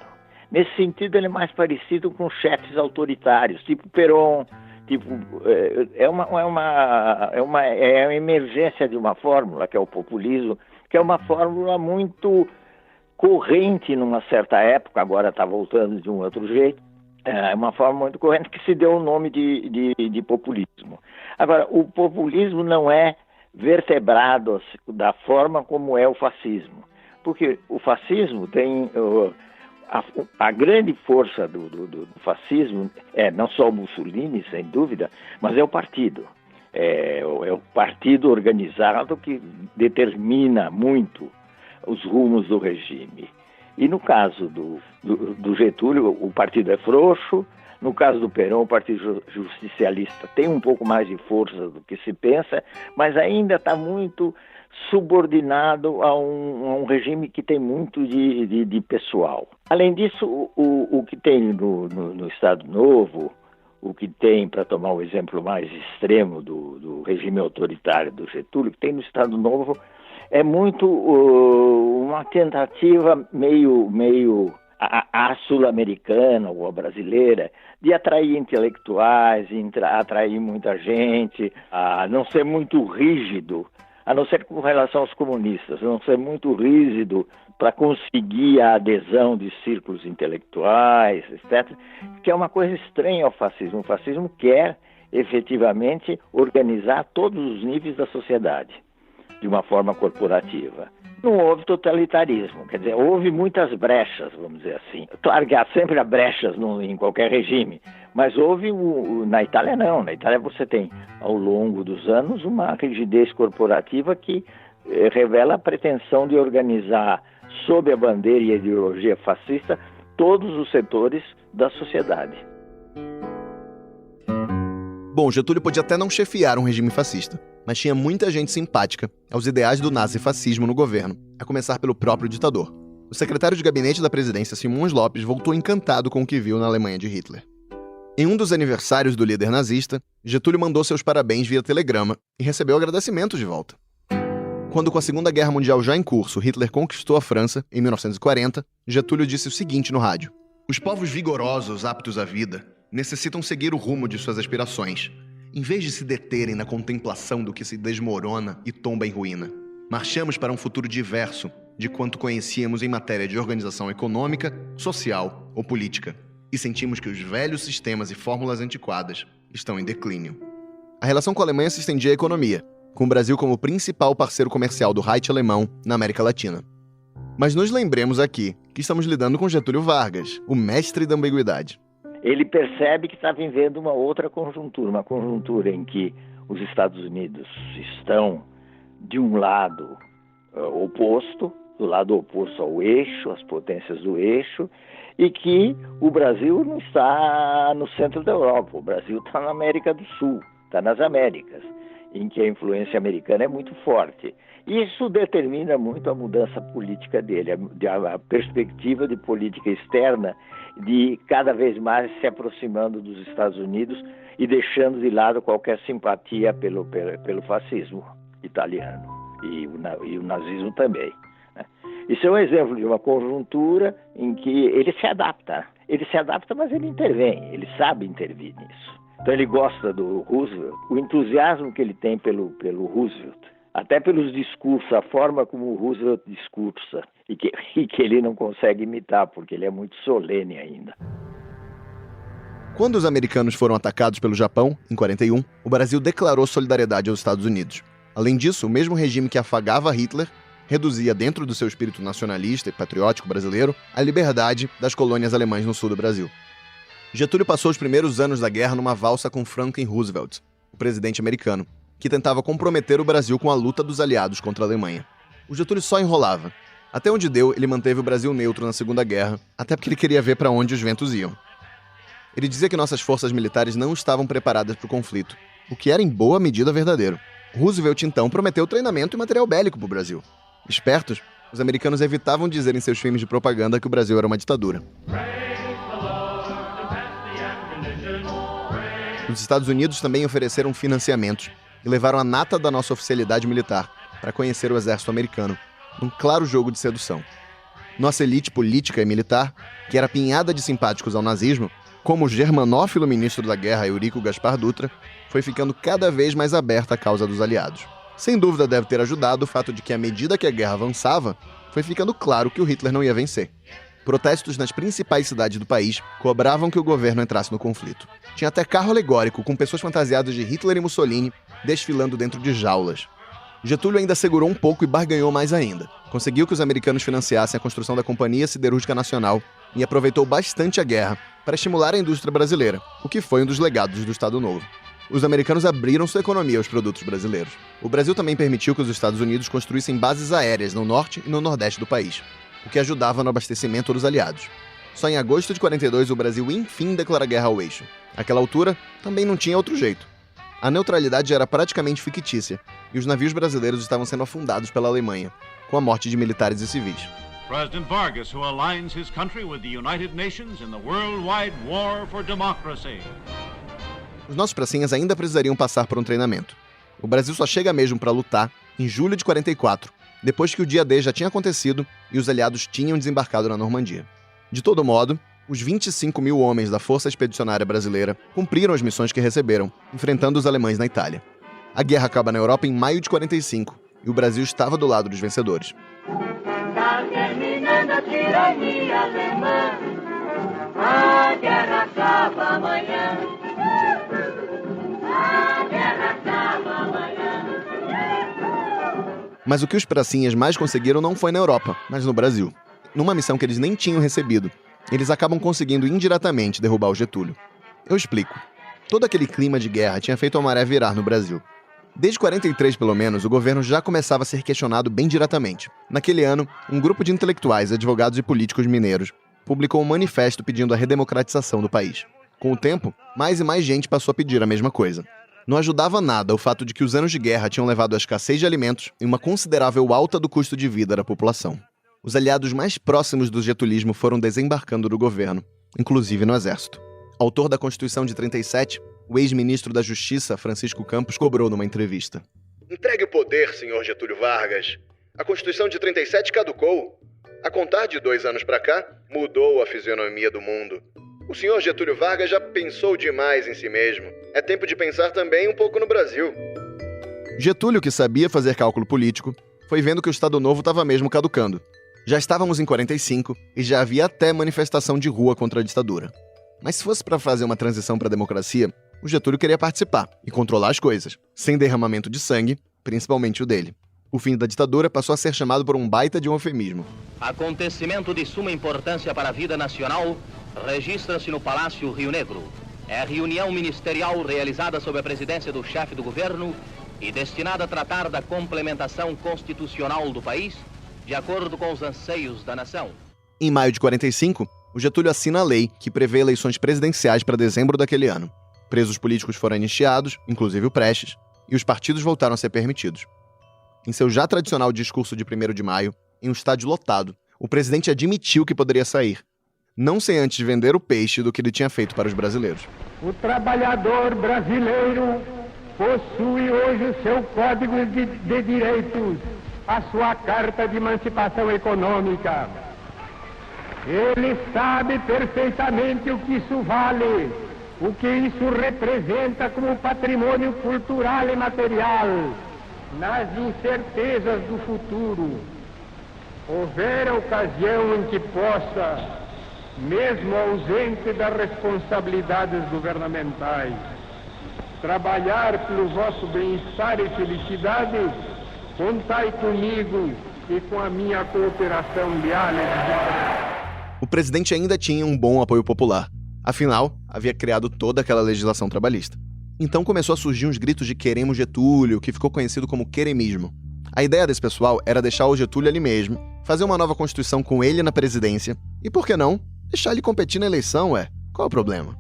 [SPEAKER 8] Nesse sentido, ele é mais parecido com chefes autoritários, tipo Perón, é a emergência de uma fórmula, que é o populismo, que é uma fórmula muito corrente numa certa época, agora está voltando de um outro jeito, é uma forma muito corrente que se deu o nome de populismo. Agora, o populismo não é vertebrado da forma como é o fascismo, porque o fascismo tem... A grande força do fascismo é não só o Mussolini, sem dúvida, mas é o partido. É o partido organizado que determina muito os rumos do regime. E no caso do Getúlio, o partido é frouxo. No caso do Perón, o Partido Justicialista tem um pouco mais de força do que se pensa, mas ainda está muito subordinado a um regime que tem muito de pessoal. Além disso, o que tem no Estado Novo, o que tem, para tomar o exemplo mais extremo do regime autoritário do Getúlio, que tem no Estado Novo, é muito uma tentativa meio a sul-americana ou a brasileira de atrair intelectuais, atrair muita gente, a não ser muito rígido, a não ser com relação aos comunistas, não ser muito rígido para conseguir a adesão de círculos intelectuais, etc., que é uma coisa estranha ao fascismo. O fascismo quer, efetivamente, organizar todos os níveis da sociedade de uma forma corporativa. Não houve totalitarismo, quer dizer, houve muitas brechas, vamos dizer assim. Claro que há sempre brechas em qualquer regime, mas houve, na Itália não. Na Itália você tem, ao longo dos anos, uma rigidez corporativa que revela a pretensão de organizar, sob a bandeira e a ideologia fascista, todos os setores da sociedade.
[SPEAKER 1] Bom, Getúlio podia até não chefiar um regime fascista, mas tinha muita gente simpática aos ideais do nazifascismo no governo, a começar pelo próprio ditador. O secretário de gabinete da presidência, Simões Lopes, voltou encantado com o que viu na Alemanha de Hitler. Em um dos aniversários do líder nazista, Getúlio mandou seus parabéns via telegrama e recebeu agradecimentos de volta. Quando, com a Segunda Guerra Mundial já em curso, Hitler conquistou a França, em 1940, Getúlio disse o seguinte no rádio: "Os povos vigorosos, aptos à vida, necessitam seguir o rumo de suas aspirações, em vez de se deterem na contemplação do que se desmorona e tomba em ruína. Marchamos para um futuro diverso de quanto conhecíamos em matéria de organização econômica, social ou política, e sentimos que os velhos sistemas e fórmulas antiquadas estão em declínio." A relação com a Alemanha se estendia à economia, com o Brasil como principal parceiro comercial do Reich alemão na América Latina. Mas nos lembremos aqui que estamos lidando com Getúlio Vargas, o mestre da ambiguidade.
[SPEAKER 8] Ele percebe que está vivendo uma outra conjuntura, uma conjuntura em que os Estados Unidos estão de um lado oposto, do lado oposto ao eixo, às potências do eixo, e que o Brasil não está no centro da Europa, o Brasil está na América do Sul, está nas Américas, em que a influência americana é muito forte. Isso determina muito a mudança política dele, a perspectiva de política externa, de cada vez mais se aproximando dos Estados Unidos e deixando de lado qualquer simpatia pelo fascismo italiano e o nazismo também. Isso é um exemplo de uma conjuntura em que ele se adapta. Ele se adapta, mas ele intervém, ele sabe intervir nisso. Então ele gosta do Roosevelt, o entusiasmo que ele tem pelo Roosevelt, até pelos discursos, a forma como o Roosevelt discursa, e que ele não consegue imitar, porque ele é muito solene ainda.
[SPEAKER 1] Quando os americanos foram atacados pelo Japão, em 41, o Brasil declarou solidariedade aos Estados Unidos. Além disso, o mesmo regime que afagava Hitler reduzia, dentro do seu espírito nacionalista e patriótico brasileiro, a liberdade das colônias alemãs no sul do Brasil. Getúlio passou os primeiros anos da guerra numa valsa com Franklin Roosevelt, o presidente americano, que tentava comprometer o Brasil com a luta dos aliados contra a Alemanha. O Getúlio só enrolava. Até onde deu, ele manteve o Brasil neutro na Segunda Guerra, até porque ele queria ver para onde os ventos iam. Ele dizia que nossas forças militares não estavam preparadas para o conflito, o que era em boa medida verdadeiro. Roosevelt, então, prometeu treinamento e material bélico para o Brasil. Espertos, os americanos evitavam dizer em seus filmes de propaganda que o Brasil era uma ditadura. Os Estados Unidos também ofereceram financiamentos e levaram a nata da nossa oficialidade militar para conhecer o exército americano, num claro jogo de sedução. Nossa elite política e militar, que era apinhada de simpáticos ao nazismo, como o germanófilo ministro da guerra Eurico Gaspar Dutra, foi ficando cada vez mais aberta à causa dos aliados. Sem dúvida deve ter ajudado o fato de que, à medida que a guerra avançava, foi ficando claro que o Hitler não ia vencer. Protestos nas principais cidades do país cobravam que o governo entrasse no conflito. Tinha até carro alegórico com pessoas fantasiadas de Hitler e Mussolini desfilando dentro de jaulas. Getúlio ainda segurou um pouco e barganhou mais ainda. Conseguiu que os americanos financiassem a construção da Companhia Siderúrgica Nacional e aproveitou bastante a guerra para estimular a indústria brasileira, o que foi um dos legados do Estado Novo. Os americanos abriram sua economia aos produtos brasileiros. O Brasil também permitiu que os Estados Unidos construíssem bases aéreas no norte e no nordeste do país, o que ajudava no abastecimento dos aliados. Só em agosto de 42 o Brasil enfim declara guerra ao eixo. Àquela altura, também não tinha outro jeito. A neutralidade era praticamente fictícia, e os navios brasileiros estavam sendo afundados pela Alemanha, com a morte de militares e civis.
[SPEAKER 12] President Vargas, who aligns his country with the United Nations in the worldwide war for democracy.
[SPEAKER 1] Os nossos pracinhas ainda precisariam passar por um treinamento. O Brasil só chega mesmo para lutar em julho de 44, depois que o dia D já tinha acontecido e os aliados tinham desembarcado na Normandia. De todo modo, os 25 mil homens da Força Expedicionária Brasileira cumpriram as missões que receberam, enfrentando os alemães na Itália. A guerra acaba na Europa em maio de 45, e o Brasil estava do lado dos vencedores.
[SPEAKER 3] Tá terminando a tirania alemã, a guerra acaba amanhã. A guerra acaba amanhã.
[SPEAKER 1] Mas o que os pracinhas mais conseguiram não foi na Europa, mas no Brasil. Numa missão que eles nem tinham recebido, eles acabam conseguindo indiretamente derrubar o Getúlio. Eu explico. Todo aquele clima de guerra tinha feito a maré virar no Brasil. Desde 43, pelo menos, o governo já começava a ser questionado bem diretamente. Naquele ano, um grupo de intelectuais, advogados e políticos mineiros publicou um manifesto pedindo a redemocratização do país. Com o tempo, mais e mais gente passou a pedir a mesma coisa. Não ajudava nada o fato de que os anos de guerra tinham levado à escassez de alimentos e uma considerável alta do custo de vida da população. Os aliados mais próximos do getulismo foram desembarcando do governo, inclusive no exército. Autor da Constituição de 37, o ex-ministro da Justiça, Francisco Campos, cobrou numa entrevista.
[SPEAKER 2] Entregue o poder, senhor Getúlio Vargas. A Constituição de 37 caducou. A contar de 2 anos pra cá, mudou a fisionomia do mundo. O senhor Getúlio Vargas já pensou demais em si mesmo. É tempo de pensar também um pouco no Brasil.
[SPEAKER 1] Getúlio, que sabia fazer cálculo político, foi vendo que o Estado Novo estava mesmo caducando. Já estávamos em 45 e já havia até manifestação de rua contra a ditadura. Mas se fosse para fazer uma transição para a democracia, o Getúlio queria participar e controlar as coisas, sem derramamento de sangue, principalmente o dele. O fim da ditadura passou a ser chamado por um baita de um eufemismo.
[SPEAKER 11] Acontecimento de suma importância para a vida nacional registra-se no Palácio Rio Negro. É a reunião ministerial realizada sob a presidência do chefe do governo e destinada a tratar da complementação constitucional do país, de acordo com os anseios da nação.
[SPEAKER 1] Em maio de 45, o Getúlio assina a lei que prevê eleições presidenciais para dezembro daquele ano. Presos políticos foram anistiados, inclusive o Prestes, e os partidos voltaram a ser permitidos. Em seu já tradicional discurso de 1º de maio, em um estádio lotado, o presidente admitiu que poderia sair, não sem antes vender o peixe do que ele tinha feito para os brasileiros.
[SPEAKER 5] O trabalhador brasileiro possui hoje o seu Código de Direitos, a sua Carta de Emancipação Econômica. Ele sabe perfeitamente o que isso vale, o que isso representa como patrimônio cultural e material nas incertezas do futuro. Houver ocasião em que possa, mesmo ausente das responsabilidades governamentais, trabalhar pelo vosso bem-estar e felicidade, contai comigo e com a minha cooperação leal e desinteressada.
[SPEAKER 1] O presidente ainda tinha um bom apoio popular. Afinal, havia criado toda aquela legislação trabalhista. Então começou a surgir uns gritos de queremos Getúlio, que ficou conhecido como queremismo. A ideia desse pessoal era deixar o Getúlio ali mesmo, fazer uma nova Constituição com ele na presidência e, por que não, deixar ele competir na eleição, Qual é o problema?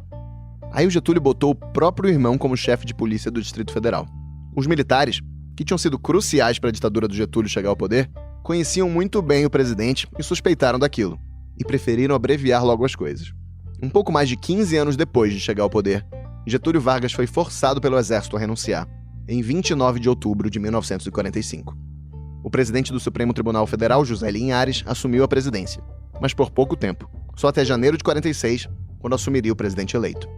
[SPEAKER 1] Aí o Getúlio botou o próprio irmão como chefe de polícia do Distrito Federal. Os militares, que tinham sido cruciais para a ditadura do Getúlio chegar ao poder, conheciam muito bem o presidente e suspeitaram daquilo, e preferiram abreviar logo as coisas. Um pouco mais de 15 anos depois de chegar ao poder, Getúlio Vargas foi forçado pelo exército a renunciar, em 29 de outubro de 1945. O presidente do Supremo Tribunal Federal, José Linhares, assumiu a presidência, mas por pouco tempo, só até janeiro de 46, quando assumiria o presidente eleito.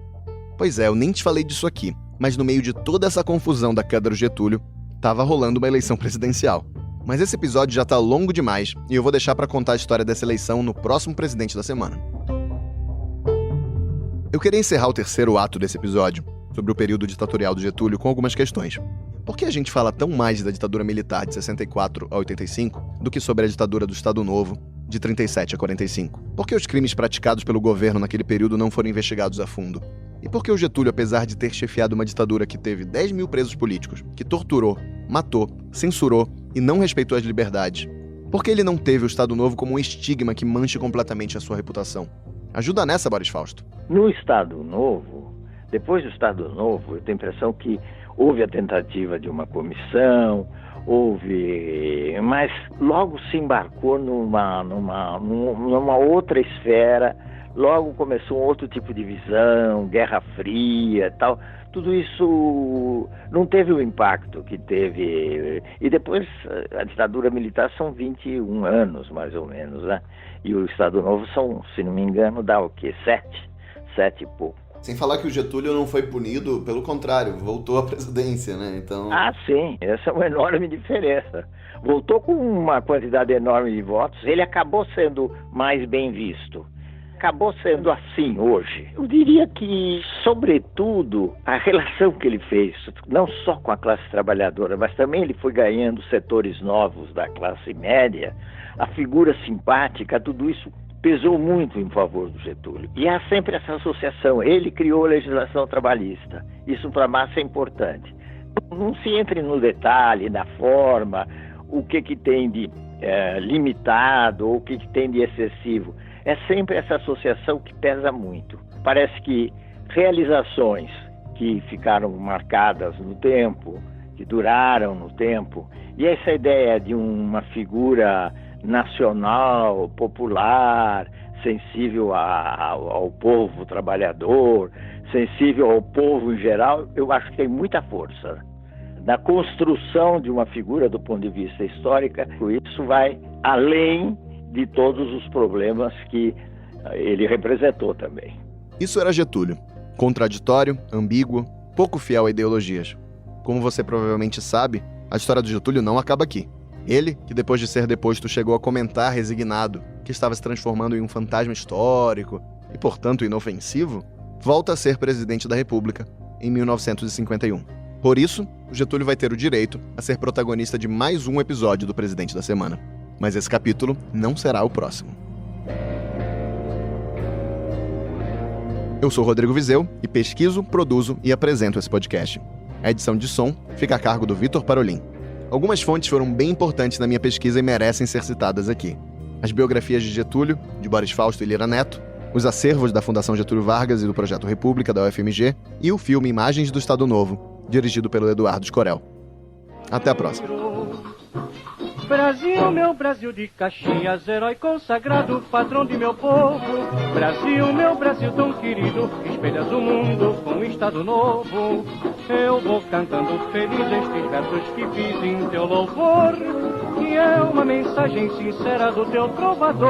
[SPEAKER 1] Pois é, eu nem te falei disso aqui, mas no meio de toda essa confusão da queda do Getúlio, estava rolando uma eleição presidencial. Mas esse episódio já tá longo demais e eu vou deixar para contar a história dessa eleição no próximo Presidente da Semana. Eu queria encerrar o terceiro ato desse episódio, sobre o período ditatorial do Getúlio, com algumas questões. Por que a gente fala tão mais da ditadura militar de 64 a 85 do que sobre a ditadura do Estado Novo, de 37 a 45? Por que os crimes praticados pelo governo naquele período não foram investigados a fundo? E por que o Getúlio, apesar de ter chefiado uma ditadura que teve 10 mil presos políticos, que torturou, matou, censurou e não respeitou as liberdades, por que ele não teve o Estado Novo como um estigma que manche completamente a sua reputação? Ajuda nessa, Boris Fausto.
[SPEAKER 8] No Estado Novo, depois do Estado Novo, eu tenho a impressão que houve a tentativa de uma comissão, mas logo se embarcou numa outra esfera, logo começou um outro tipo de visão, Guerra Fria e tal. Tudo isso não teve o impacto que teve. E depois, a ditadura militar são 21 anos, mais ou menos, né? E o Estado Novo são, se não me engano, dá o quê? 7 e pouco.
[SPEAKER 1] Sem falar que o Getúlio não foi punido, pelo contrário, voltou à presidência, né? Então...
[SPEAKER 8] Ah, sim, essa é uma enorme diferença. Voltou com uma quantidade enorme de votos, ele acabou sendo mais bem visto. Acabou sendo assim hoje. Eu diria que, sobretudo, a relação que ele fez, não só com a classe trabalhadora, mas também ele foi ganhando setores novos da classe média, a figura simpática, tudo isso pesou muito em favor do Getúlio. E há sempre essa associação. Ele criou a legislação trabalhista. Isso para a massa é importante. Não se entre no detalhe, na forma, o que tem de limitado, ou o que tem de excessivo. É sempre essa associação que pesa muito. Parece que realizações que ficaram marcadas no tempo, que duraram no tempo, e essa ideia de uma figura nacional, popular, sensível ao povo trabalhador, sensível ao povo em geral, eu acho que tem muita força. Na construção de uma figura do ponto de vista histórico, isso vai além de todos os problemas que ele representou também.
[SPEAKER 1] Isso era Getúlio. Contraditório, ambíguo, pouco fiel a ideologias. Como você provavelmente sabe, a história do Getúlio não acaba aqui. Ele, que depois de ser deposto chegou a comentar resignado que estava se transformando em um fantasma histórico e, portanto, inofensivo, volta a ser presidente da República em 1951. Por isso, o Getúlio vai ter o direito a ser protagonista de mais um episódio do Presidente da Semana. Mas esse capítulo não será o próximo. Eu sou Rodrigo Vizeu e pesquiso, produzo e apresento esse podcast. A edição de som fica a cargo do Vitor Parolin. Algumas fontes foram bem importantes na minha pesquisa e merecem ser citadas aqui. As biografias de Getúlio, de Boris Fausto e Lira Neto, os acervos da Fundação Getúlio Vargas e do Projeto República, da UFMG, e o filme Imagens do Estado Novo, dirigido pelo Eduardo Escorel. Até a próxima.
[SPEAKER 3] Brasil, meu Brasil de Caxias, herói consagrado, patrão de meu povo. Brasil, meu Brasil tão querido, espelhas o mundo com um estado novo. Eu vou cantando feliz estes versos que fiz em teu louvor, que é uma mensagem sincera do teu trovador.